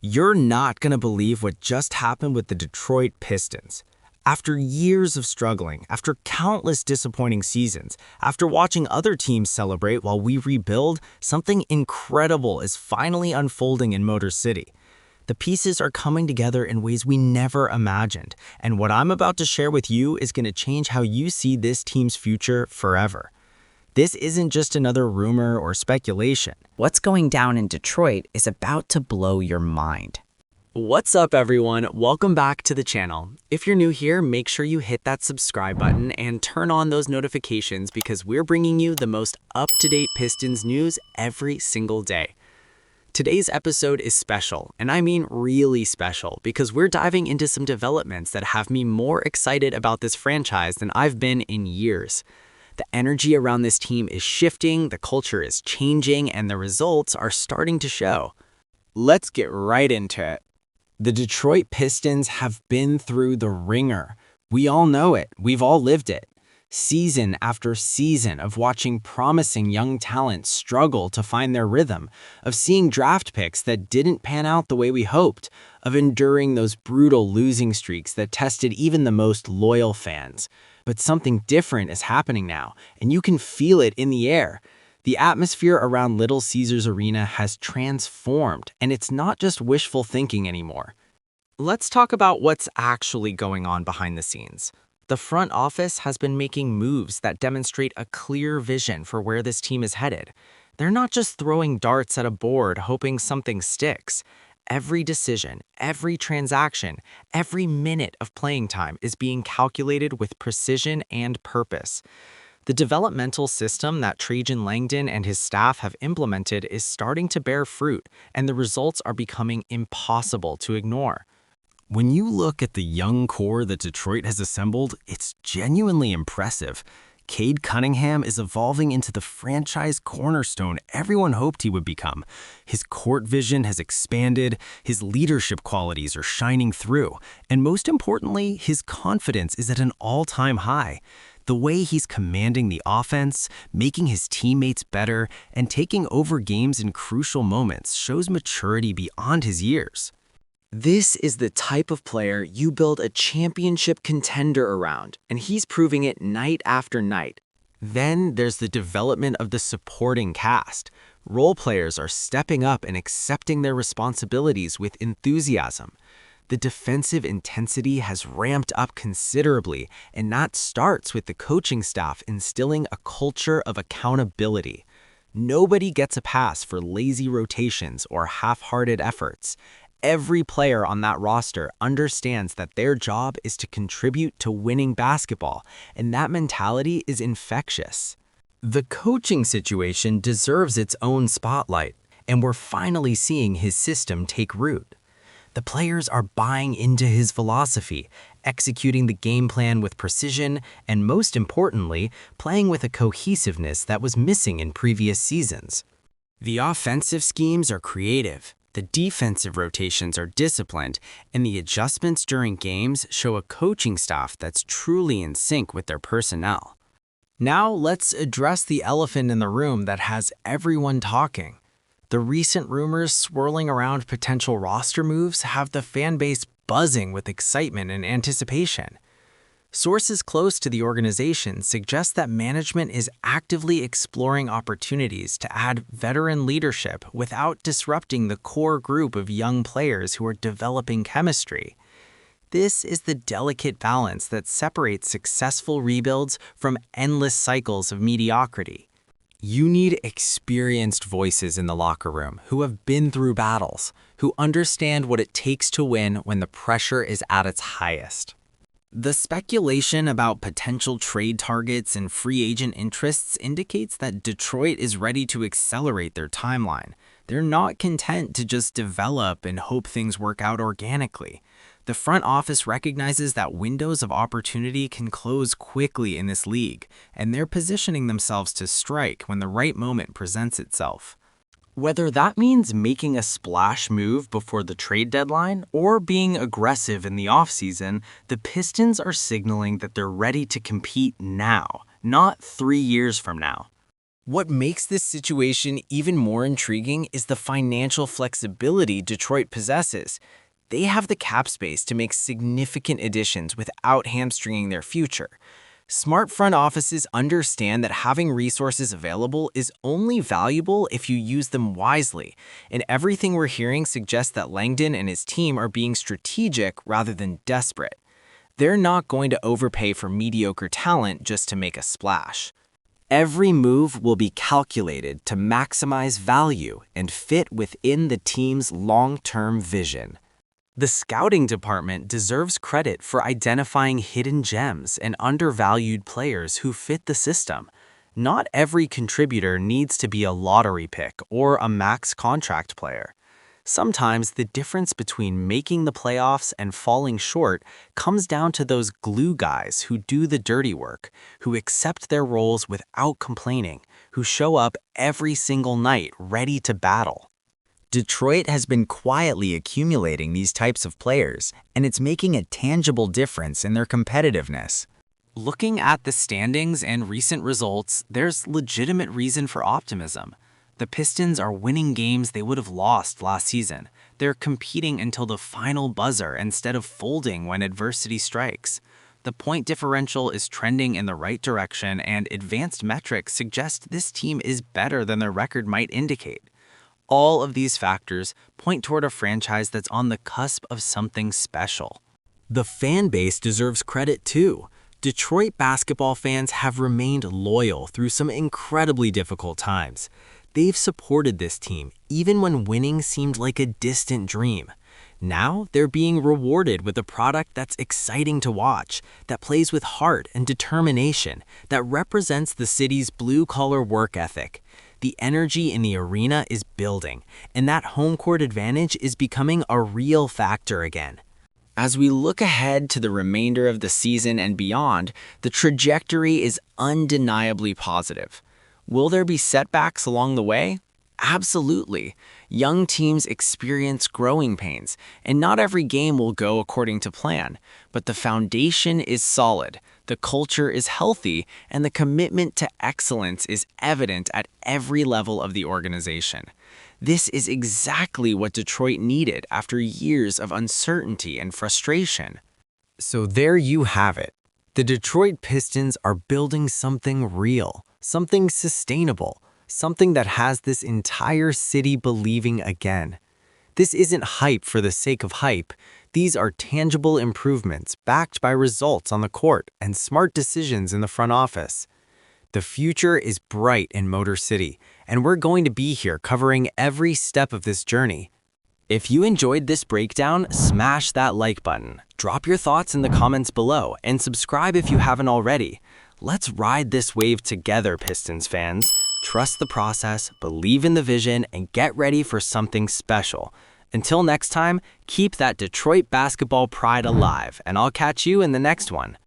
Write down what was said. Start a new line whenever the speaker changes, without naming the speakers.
You're not going to believe what just happened with the Detroit Pistons. After years of struggling, after countless disappointing seasons, after watching other teams celebrate while we rebuild, something incredible is finally unfolding in Motor City. The pieces are coming together in ways we never imagined, and what I'm about to share with you is going to change how you see this team's future forever. This isn't just another rumor or speculation.
What's going down in Detroit is about to blow your mind.
What's up, everyone? Welcome back to the channel. If you're new here, make sure you hit that subscribe button and turn on those notifications because we're bringing you the most up-to-date Pistons news every single day. Today's episode is special, and I mean really special, because we're diving into some developments that have me more excited about this franchise than I've been in years. The energy around this team is shifting, the culture is changing, and the results are starting to show. Let's get right into it.
The Detroit Pistons have been through the ringer. We all know it. We've all lived it. Season after season of watching promising young talent struggle to find their rhythm, of seeing draft picks that didn't pan out the way we hoped, of enduring those brutal losing streaks that tested even the most loyal fans. But something different is happening now, and you can feel it in the air. The atmosphere around Little Caesars Arena has transformed, and it's not just wishful thinking anymore.
Let's talk about what's actually going on behind the scenes. The front office has been making moves that demonstrate a clear vision for where this team is headed. They're not just throwing darts at a board hoping something sticks. Every decision, every transaction, every minute of playing time is being calculated with precision and purpose. The developmental system that Trajan Langdon and his staff have implemented is starting to bear fruit, and the results are becoming impossible to ignore.
When you look at the young core that Detroit has assembled, it's genuinely impressive. Cade Cunningham is evolving into the franchise cornerstone everyone hoped he would become. His court vision has expanded, his leadership qualities are shining through, and most importantly, his confidence is at an all-time high. The way he's commanding the offense, making his teammates better, and taking over games in crucial moments shows maturity beyond his years.
This is the type of player you build a championship contender around, and he's proving it night after night. Then there's the development of the supporting cast. Role players are stepping up and accepting their responsibilities with enthusiasm. The defensive intensity has ramped up considerably, and that starts with the coaching staff instilling a culture of accountability. Nobody gets a pass for lazy rotations or half-hearted efforts. Every player on that roster understands that their job is to contribute to winning basketball, and that mentality is infectious. The coaching situation deserves its own spotlight, and we're finally seeing his system take root. The players are buying into his philosophy, executing the game plan with precision, and most importantly, playing with a cohesiveness that was missing in previous seasons. The offensive schemes are creative. The defensive rotations are disciplined, and the adjustments during games show a coaching staff that's truly in sync with their personnel. Now let's address the elephant in the room that has everyone talking. The recent rumors swirling around potential roster moves have the fan base buzzing with excitement and anticipation. Sources close to the organization suggest that management is actively exploring opportunities to add veteran leadership without disrupting the core group of young players who are developing chemistry. This is the delicate balance that separates successful rebuilds from endless cycles of mediocrity. You need experienced voices in the locker room who have been through battles, who understand what it takes to win when the pressure is at its highest. The speculation about potential trade targets and free agent interests indicates that Detroit is ready to accelerate their timeline. They're not content to just develop and hope things work out organically. The front office recognizes that windows of opportunity can close quickly in this league, and they're positioning themselves to strike when the right moment presents itself. Whether that means making a splash move before the trade deadline or being aggressive in the offseason, the Pistons are signaling that they're ready to compete now, not 3 years from now. What makes this situation even more intriguing is the financial flexibility Detroit possesses. They have the cap space to make significant additions without hamstringing their future. Smart front offices understand that having resources available is only valuable if you use them wisely, and everything we're hearing suggests that Langdon and his team are being strategic rather than desperate. They're not going to overpay for mediocre talent just to make a splash. Every move will be calculated to maximize value and fit within the team's long-term vision. The scouting department deserves credit for identifying hidden gems and undervalued players who fit the system. Not every contributor needs to be a lottery pick or a max contract player. Sometimes the difference between making the playoffs and falling short comes down to those glue guys who do the dirty work, who accept their roles without complaining, who show up every single night ready to battle.
Detroit has been quietly accumulating these types of players, and it's making a tangible difference in their competitiveness.
Looking at the standings and recent results, there's legitimate reason for optimism. The Pistons are winning games they would have lost last season. They're competing until the final buzzer instead of folding when adversity strikes. The point differential is trending in the right direction, and advanced metrics suggest this team is better than their record might indicate. All of these factors point toward a franchise that's on the cusp of something special.
The fan base deserves credit too. Detroit basketball fans have remained loyal through some incredibly difficult times. They've supported this team even when winning seemed like a distant dream. Now they're being rewarded with a product that's exciting to watch, that plays with heart and determination, that represents the city's blue-collar work ethic. The energy in the arena is building, and that home court advantage is becoming a real factor again. As we look ahead to the remainder of the season and beyond, the trajectory is undeniably positive. Will there be setbacks along the way? Absolutely. Young teams experience growing pains, and not every game will go according to plan. But the foundation is solid, the culture is healthy, and the commitment to excellence is evident at every level of the organization. This is exactly what Detroit needed after years of uncertainty and frustration. So there you have it. The Detroit Pistons are building something real, something sustainable, something that has this entire city believing again. This isn't hype for the sake of hype. These are tangible improvements backed by results on the court and smart decisions in the front office. The future is bright in Motor City, and we're going to be here covering every step of this journey. If you enjoyed this breakdown, smash that like button. Drop your thoughts in the comments below and subscribe if you haven't already. Let's ride this wave together, Pistons fans. Trust the process, believe in the vision, and get ready for something special. Until next time, keep that Detroit basketball pride alive, and I'll catch you in the next one.